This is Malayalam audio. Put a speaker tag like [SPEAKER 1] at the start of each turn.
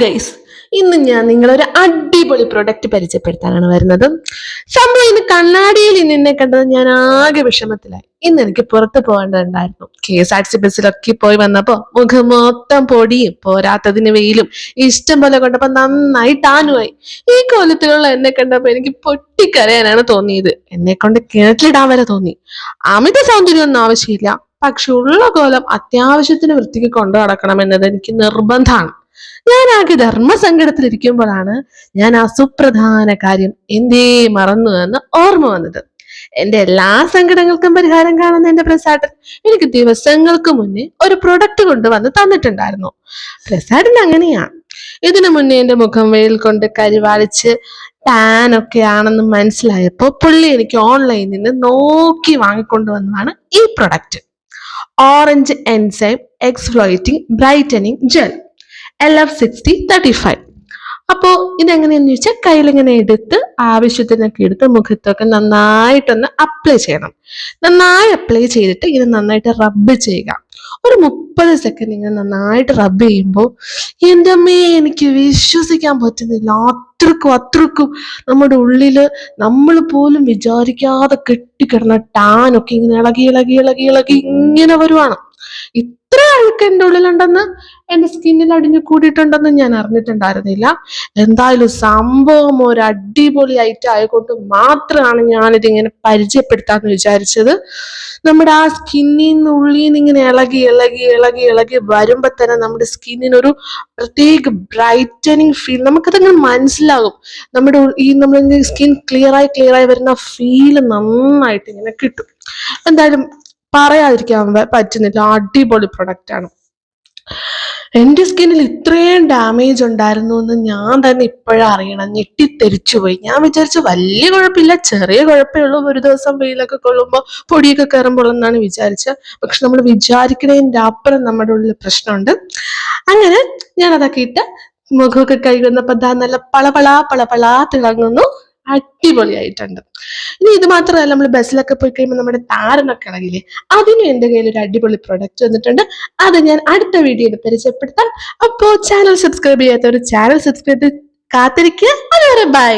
[SPEAKER 1] ഗൈസ്, ഇന്ന് ഞാൻ നിങ്ങളൊരു അടിപൊളി പ്രൊഡക്റ്റ് പരിചയപ്പെടുത്താനാണ് വരുന്നത്. സംഭവം ഇന്ന് കണ്ണാടിയിൽ നിന്നെ കണ്ടത് ഞാൻ ആകെ വിഷമത്തിലായി. ഇന്ന് എനിക്ക് പുറത്ത് പോകേണ്ടതുണ്ടായിരുന്നു. KSRTC ബസ്സിലൊക്കെ പോയി വന്നപ്പോ മുഖം മൊത്തം പൊടിയും പോരാത്തതിന് വെയിലും ഇഷ്ടം പോലെ കൊണ്ടപ്പോ നന്നായി ടാനുമായി. ഈ കോലത്തിലുള്ള എന്നെ കണ്ടപ്പോ എനിക്ക് പൊട്ടിക്കരയാനാണ് തോന്നിയത്. എന്നെ കൊണ്ട് കിണറ്റിലിടാൻ വരെ തോന്നി. അമിത സൗന്ദര്യമൊന്നും ആവശ്യമില്ല, പക്ഷെ ഉള്ള കോലം അത്യാവശ്യത്തിന് വൃത്തിക്ക് കൊണ്ടു നടക്കണം എന്നത് എനിക്ക് നിർബന്ധമാണ്. ഞാൻ ആകെ ധർമ്മസങ്കടത്തിലിരിക്കുമ്പോഴാണ് ഞാൻ ആ സുപ്രധാന കാര്യം എന്തേ മറന്നു എന്ന് ഓർമ്മ വന്നത്. എന്റെ എല്ലാ സങ്കടങ്ങൾക്കും പരിഹാരം കാണുന്ന എന്റെ പ്രസാദൻ എനിക്ക് ദിവസങ്ങൾക്ക് മുന്നേ ഒരു പ്രൊഡക്റ്റ് കൊണ്ടുവന്ന് തന്നിട്ടുണ്ടായിരുന്നു. പ്രസാദൻ അങ്ങനെയാണ്. ഇതിനു മുന്നേ എന്റെ മുഖം വെയിൽ കൊണ്ട് കരിവാളിച്ച് ടാൻ ഒക്കെ ആണെന്ന് മനസ്സിലായപ്പോ പുള്ളി എനിക്ക് ഓൺലൈനിൽ നിന്ന് നോക്കി വാങ്ങിക്കൊണ്ടുവന്നതാണ് ഈ product. Orange enzyme exfoliating brightening gel LF6035. അപ്പോൾ ഇതെങ്ങനെയാന്ന് ചോദിച്ചാൽ കയ്യിലിങ്ങനെ എടുത്ത് ആവശ്യത്തിനൊക്കെ എടുത്ത് മുഖത്തൊക്കെ നന്നായിട്ടൊന്ന് അപ്ലൈ ചെയ്യണം. നന്നായി അപ്ലൈ ചെയ്തിട്ട് ഇത് നന്നായിട്ട് റബ്ബ് ചെയ്യുക. ഒരു 30 സെക്കൻഡ് ഇങ്ങനെ നന്നായിട്ട് റബ്ബ് ചെയ്യുമ്പോൾ എൻ്റെ അമ്മേ, എനിക്ക് വിശ്വസിക്കാൻ പറ്റുന്നില്ല. അത്രക്കും നമ്മുടെ ഉള്ളില് നമ്മൾ പോലും വിചാരിക്കാതെ കെട്ടിക്കിടന്ന ടാനൊക്കെ ഇങ്ങനെ ഇളകി ഇളകി ഇളകി ഇളകി ഇങ്ങനെ വരുവാണ്. ഇത്ര അഴുക്ക് എൻ്റെ ഉള്ളിലുണ്ടെന്ന്, എൻ്റെ സ്കിന്നിൽ അടിഞ്ഞു കൂടിയിട്ടുണ്ടെന്ന് ഞാൻ അറിഞ്ഞിട്ടുണ്ടായിരുന്നില്ല. എന്തായാലും സംഭവം ഒരു അടിപൊളി ഐറ്റം ആയതുകൊണ്ട് മാത്രമാണ് ഞാനിതിങ്ങനെ പരിചയപ്പെടുത്താന്ന് വിചാരിച്ചത്. നമ്മുടെ ആ സ്കിന്നിൽ നിന്ന് ഉള്ളിൽ നിന്ന് ഇങ്ങനെ ഇളകി ഇളകി ഇളകി ഇളകി വരുമ്പോ തന്നെ നമ്മുടെ സ്കിന്നിനൊരു പ്രത്യേക ബ്രൈറ്റനിങ് ഫീൽ നമുക്കതങ്ങനെ മനസ്സിലാകും. നമ്മുടെ സ്കിൻ ക്ലിയർ ആയി വരുന്ന ഫീല് നന്നായിട്ട് ഇങ്ങനെ കിട്ടും. എന്തായാലും പറയാതിരിക്കാൻ പറ്റുന്നില്ല, അടിപൊളി പ്രൊഡക്റ്റ് ആണ്. എന്റെ സ്കിന്നിൽ ഇത്രയും ഡാമേജ് ഉണ്ടായിരുന്നു എന്ന് ഞാൻ തന്നെ ഇപ്പോഴാണ് അറിയണം. ഞെട്ടിത്തെരിച്ചു പോയി. ഞാൻ വിചാരിച്ചു വലിയ കുഴപ്പമില്ല, ചെറിയ കുഴപ്പമേ ഉള്ളൂ, ഒരു ദിവസം വെയിലൊക്കെ കൊള്ളുമ്പോൾ പൊടിയൊക്കെ കയറുമ്പോൾ എന്നാണ് വിചാരിച്ചത്. പക്ഷെ നമ്മൾ വിചാരിക്കുന്നതിൻ്റെ അപ്പുറം നമ്മുടെ ഉള്ളിൽ പ്രശ്നമുണ്ട്. അങ്ങനെ ഞാൻ അതൊക്കെ ഇട്ട് മുഖമൊക്കെ കഴുകുന്നപ്പോ നല്ല പളപളാ തിളങ്ങുന്നു. അടിപൊളിയായിട്ടുണ്ട്. ഇനി ഇത് മാത്രമല്ല, നമ്മൾ ബസ്സിലൊക്കെ പോയി കഴിയുമ്പോൾ നമ്മുടെ താരനൊക്കെ ഇളകില്ലേ, അതിനും എൻ്റെ കയ്യിൽ ഒരു അടിപൊളി പ്രൊഡക്റ്റ് വന്നിട്ടുണ്ട്. അത് ഞാൻ അടുത്ത വീഡിയോയിൽ പരിചയപ്പെടുത്താം. അപ്പോൾ ചാനൽ സബ്സ്ക്രൈബ് ചെയ്യാത്തവർ ചാനൽ സബ്സ്ക്രൈബ് കാത്തിരിക്കുക. അതുവരെ ബൈ.